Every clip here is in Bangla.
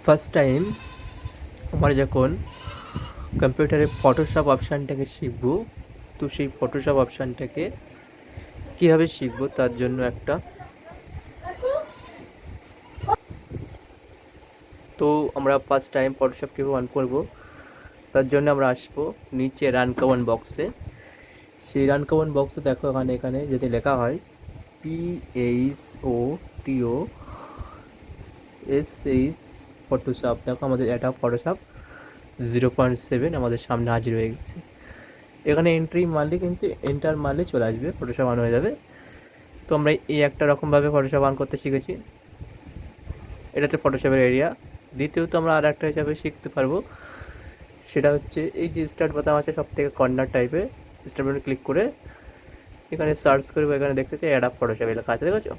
ফার্স্ট টাইম আমরা যখন কম্পিউটারে ফটোশপ অপশানটাকে শিখব, তো সেই ফটোশপ অপশানটাকে কীভাবে শিখব তার জন্য আমরা ফার্স্ট টাইম ফটোশপ কীভাবে অন করব তার জন্য আমরা আসবো নিচে রান কমান্ড বক্সে। সেই রান কমান্ড বক্সে দেখো এখানে যদি লেখা হয় PHOTOSH ফটোশপ, দেখো আমাদের এটা ফটোশপ 0.7 আমাদের সামনে হাজির হয়ে গেছে। এখানে এন্ট্রি মারলে কিন্তু এন্টার মারলে চলে আসবে, ফটোশপ অন হয়ে যাবে। তো আমরা এই একটা রকমভাবে ফটোশপ অন করতে শিখেছি, এটাতে ফটোশপের এরিয়া। দ্বিতীয়ত আমরা আর একটা হিসাবে শিখতে পারবো, সেটা হচ্ছে এই যে স্টার্ট বোতাম আছে সব থেকে কর্নার টাইপে, স্টার্ট বাটনে ক্লিক করে এখানে সার্চ করবো, এখানে দেখতে চাই অ্যাডাপ ফটোশপ লেখা আছে, দেখেছো?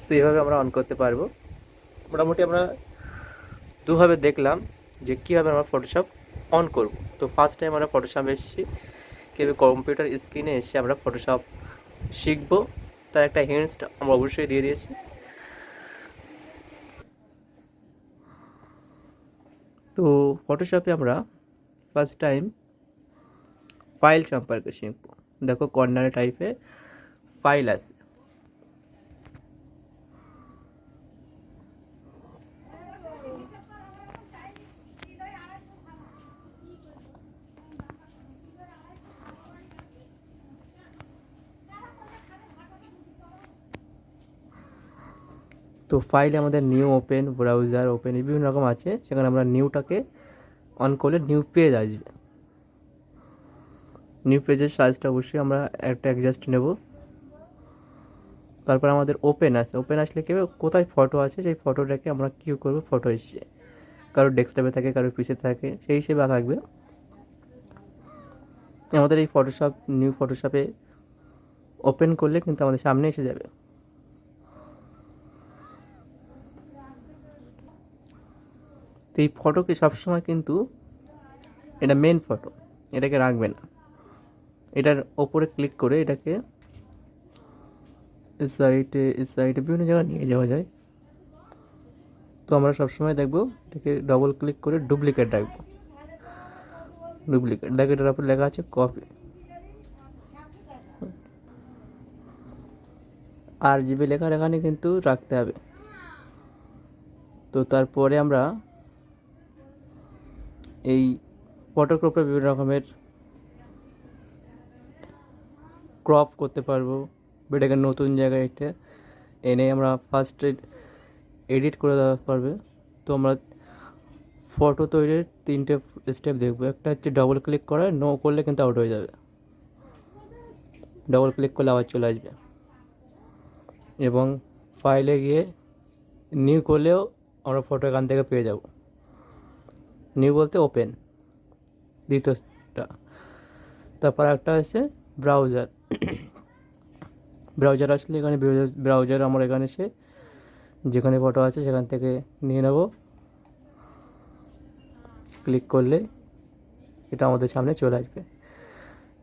তো এইভাবে আমরা অন করতে পারবো। মোটামুটি আমরা দুভাবে দেখলাম যে কীভাবে আমরা ফটোশপ অন করব। তো ফার্স্ট টাইম আমরা ফটোশপ এসেছি, কীভাবে কম্পিউটার স্ক্রিনে এসে আমরা ফটোশপ শিখব তার একটা হিন্টস আমরা অবশ্যই দিয়ে দিয়েছি। তো ফটোশপে আমরা ফার্স্ট টাইম ফাইল সম্পর্কে শিখব। দেখো কর্নার টাইপে ফাইল আছে, তো ফাইলে আমাদের নিউ ওপেন, ব্রাউজার ওপেন বিভিন্ন রকম আছে, সেখানে আমরা নিউটাকে অন করলে নিউ পেজ আসবে। নিউ পেজের সাইজটা অবশ্যই আমরা একটা অ্যাডজাস্ট নেব। তারপর আমাদের ওপেন আছে, ওপেন আসলে কী হবে, কোথায় ফটো আছে সেই ফটোটাকে আমরা কী করবো, ফটো এসছে কারোর ডেস্কটপে থাকে, কারোর পিসে থাকে, সেই হিসেবে থাকবে। আমাদের এই ফটোশপ নিউ ফটোশপে ওপেন করলে কিন্তু আমাদের সামনে এসে যাবে। তো এই ফটোকে সবসময় কিন্তু এটা মেন ফটো, এটাকে রাখবে না, এটার ওপরে ক্লিক করে এটাকে সাইডে বিভিন্ন জায়গায় নিয়ে যাওয়া যায়। তো আমরা সবসময় দেখবো এটাকে ডবল ক্লিক করে ডুপ্লিকেট রাখবো। ডুপ্লিকেট দেখো, এটার উপর লেখা আছে কপি, RGB লেখার এখানে কিন্তু রাখতে হবে। তো তারপরে আমরা এই ফটোক্রপে বিভিন্ন রকমের ক্রপ করতে পারবো, এটাকে নতুন জায়গায় এটা এনে আমরা ফার্স্ট এডিট করে দেওয়া পারবে। তো আমরা ফটো তৈরির 3টে স্টেপ দেখবো। একটা হচ্ছে ডবল ক্লিক করা, নো করলে কিন্তু আউট হয়ে যাবে, ডবল ক্লিক করলে আবার চলে আসবে। এবং ফাইলে গিয়ে নিউ করলেও আমরা ফটো এখান থেকে পেয়ে যাব। নিউ বলতে ওপেন, দ্বিতীয়টা। তারপর একটা আছে ব্রাউজার, ব্রাউজার আসলে এখানে ব্রাউজার আমরা এখানে এসে যেখানে ফটো আছে সেখান থেকে নিয়ে নেব, ক্লিক করলে এটা আমাদের সামনে চলে আসবে।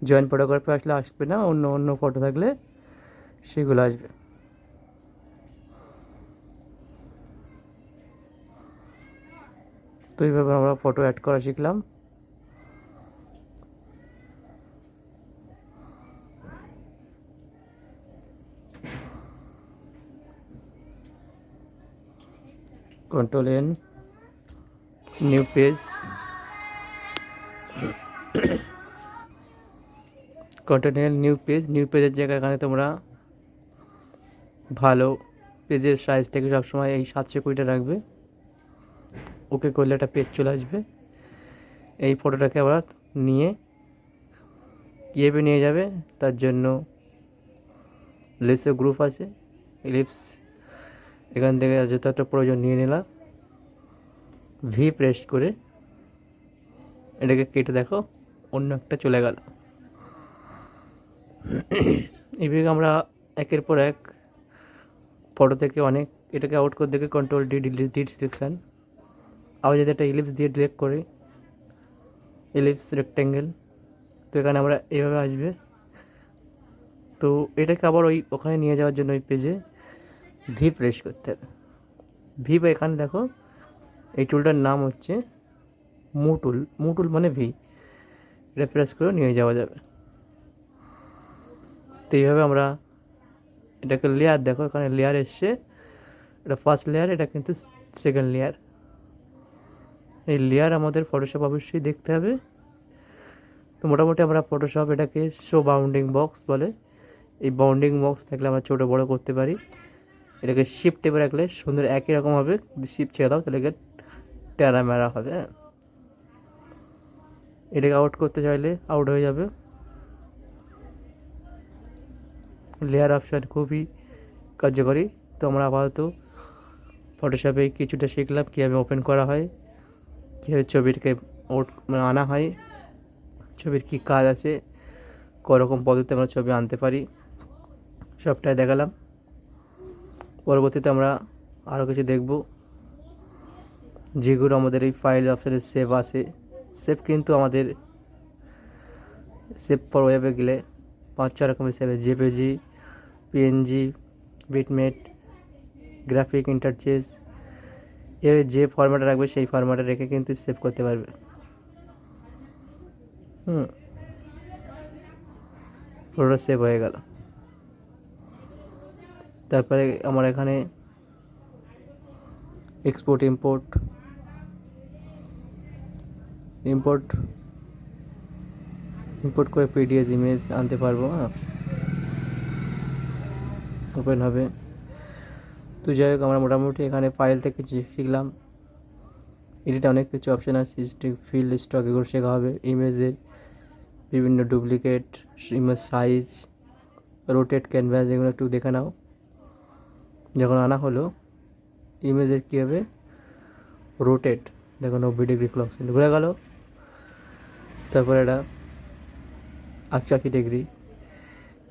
জয়েন্ট ফটোগ্রাফি আসলে আসবে না, অন্য অন্য ফটো থাকলে সেগুলো আসবে। তো এইভাবে আমরা ফটো অ্যাড করা শিখলাম। Ctrl+N, new page, Ctrl+N new page. New পেজের জায়গায় এখানে তোমরা ভালো পেজের সাইজটাকে সবসময় এই 720টা রাখবে। ওকে করলে একটা পেজ চলে আসবে। এই ফটোটাকে আবার নিয়ে কীভাবে নিয়ে যাবে তার জন্য লেসে গ্রুপ আছে, ইলিপস, এখান থেকে যতটা প্রয়োজন নিয়ে নিলাম, ভি প্রেস করে এটাকে কেটে দেখো অন্য একটা চলে গেল। এইভাবে আমরা একের পর এক ফটো থেকে অনেক এটাকে আউট করে দেখে Ctrl+D ডিলিট সিলেকশান। আবার যদি একটা ইলিপস দিয়ে ডিরেক্ট করি, ইলিপস রেক্ট্যাঙ্গেল, তো এখানে আমরা এইভাবে আসবে। তো এটাকে আবার ওখানে নিয়ে যাওয়ার জন্য ওই পেজে ভি প্রেস করতে হবে। ভি বা এখানে দেখো এই টুলটার নাম হচ্ছে মুটুল মানে ভি। এটা প্রেস করে নিয়ে যাওয়া যাবে। তো এইভাবে আমরা এটাকে লেয়ার, দেখো এখানে লেয়ার এসছে, এটা ফার্স্ট লেয়ার, এটা কিন্তু সেকেন্ড লেয়ার। এই লেয়ার আমাদের ফটোশপ অবশ্যই দেখতে হবে। তো মোটামুটি আমরা ফটোশপ এটাকে শো বাউন্ডিং বক্স বলে। এই বাউন্ডিং বক্স থাকলে আমরা ছোটো বড়ো করতে পারি। এটাকে শিফট টেপে রাখলে সুন্দর একই রকম হবে, যদি শিফট ছেড়ে দাও তাহলে ট্যারা ম্যারা হবে। হ্যাঁ, এটাকে আউট করতে চাইলে আউট হয়ে যাবে। লেয়ার অপশান খুবই কার্যকরী। তো আমরা আপাতত ফটোশপে কিছুটা শিখলাম কীভাবে ওপেন করা হয়, কীভাবে ছবিটাকে আনা হয়, ছবির কী কাজ আছে, কীরকম পদ্ধতিতে আমরা ছবি আনতে পারি, সবটাই দেখালাম। পরবর্তীতে আমরা আরও কিছু দেখব, যেগুলো আমাদের এই ফাইল অপশানে সেভ আছে। সেভ কিন্তু আমাদের সেভ ফর ওয়েবে গেলে 5-6 রকমের save, JPG, PNG, bitmap, graphic interchange, এভাবে যে ফরম্যাটে রাখবে সেই ফরম্যাটে রেখে কিন্তু সেভ করতে পারবে। পুরোটা সেভ হয়ে গেল। তারপরে আমার এখানে এক্সপোর্ট ইম্পোর্ট করে পিডিএফ ইমেজ আনতে পারবো। ওপেন হবে। তো যাই হোক, আমরা মোটামুটি এখানে ফাইল থেকে শিখলাম। এডিটে অনেক কিছু অপশান আছে, ফিল স্টক, এগুলো শেখা হবে। ইমেজের বিভিন্ন duplicate, image size, rotate, canvas, এগুলো একটু দেখে নাও। যখন আনা হলো ইমেজের কী হবে, রোটেট, দেখো 90 ডিগ্রি ক্লক ঘুরে গেল। তারপরে এটা 80 ডিগ্রি।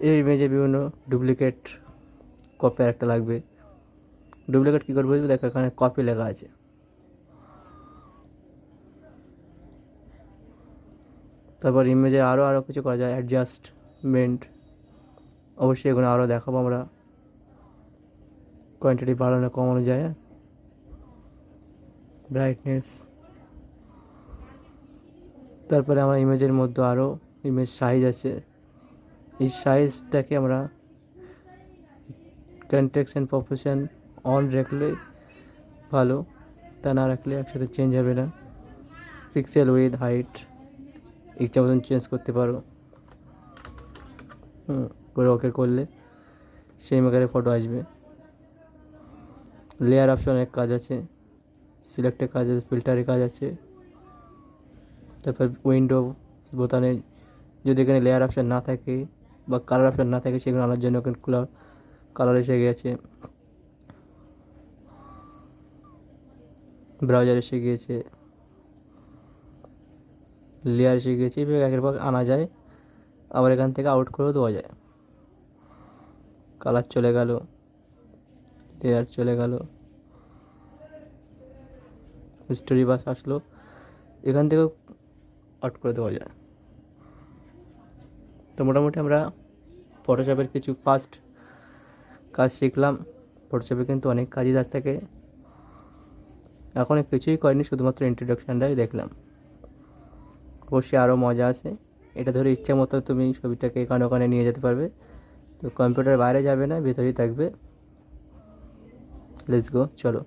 এই ইমেজে বিভিন্ন ডুপ্লিকেট কপি একটা লাগবে। ডুপ্লিকেট কী করে বুঝবে, দেখো এখানে কপি লেখা আছে। তারপর ইমেজে আরও কিছু করা যায়, অ্যাডজাস্টমেন্ট, অবশ্যই এগুলো আরও দেখাবো আমরা। কোয়ান্টিটি বাড়ানো কমানো যায়, ব্রাইটনেস। তারপরে আমার ইমেজের মধ্যে আরও ইমেজ সাইজ আছে। এই সাইজটাকে আমরা কন্ট্রাস্ট এন্ড প্রপোর্শন অন রাখলে ভালো, তা না রাখলে একসাথে চেঞ্জ হবে না। পিক্সেল উইথ হাইট ইচ্ছা মতন চেঞ্জ করতে পারো। করে ওকে করলে সেই মেকারে ফটো আসবে। লেয়ার অপশন এক কাজ আছে, সিলেক্টের কাজ আছে, ফিল্টারের কাজ আছে। তারপর উইন্ডো বোতামে যদি এখানে লেয়ার অপশান না থাকে বা কালার অপশান না থাকে, সেগুলো আনার জন্য এখানে কালার এসে গেছে, ব্রাউজার এসে গিয়েছে, লেয়ার এসে গিয়েছে। এইভাবে একের পর আনা যায়, আবার এখান থেকে আউট করেও দেওয়া যায়। কালার চলে গেল, লেয়ার চলে গেল, হিস্টোরি বাস আসলো, এখান থেকেও আউট করে দেওয়া যায়। তো মোটামুটি আমরা ফটোশপের কিছু ফার্স্ট কাজ শিখলাম। ফটোশপে কিন্তু অনেক কাজই আজ থেকে, এখন কিছুই করিনি, শুধুমাত্র ইন্ট্রোডাকশানটাই দেখলাম। অবশ্যই আরও মজা আছে। এটা ধরে ইচ্ছে মতো তুমি ছবিটাকে এখানে ওখানে নিয়ে যেতে পারবে। তো কম্পিউটার বাইরে যাবে না, ভেতরেই থাকবে। লেটস গো, চলো।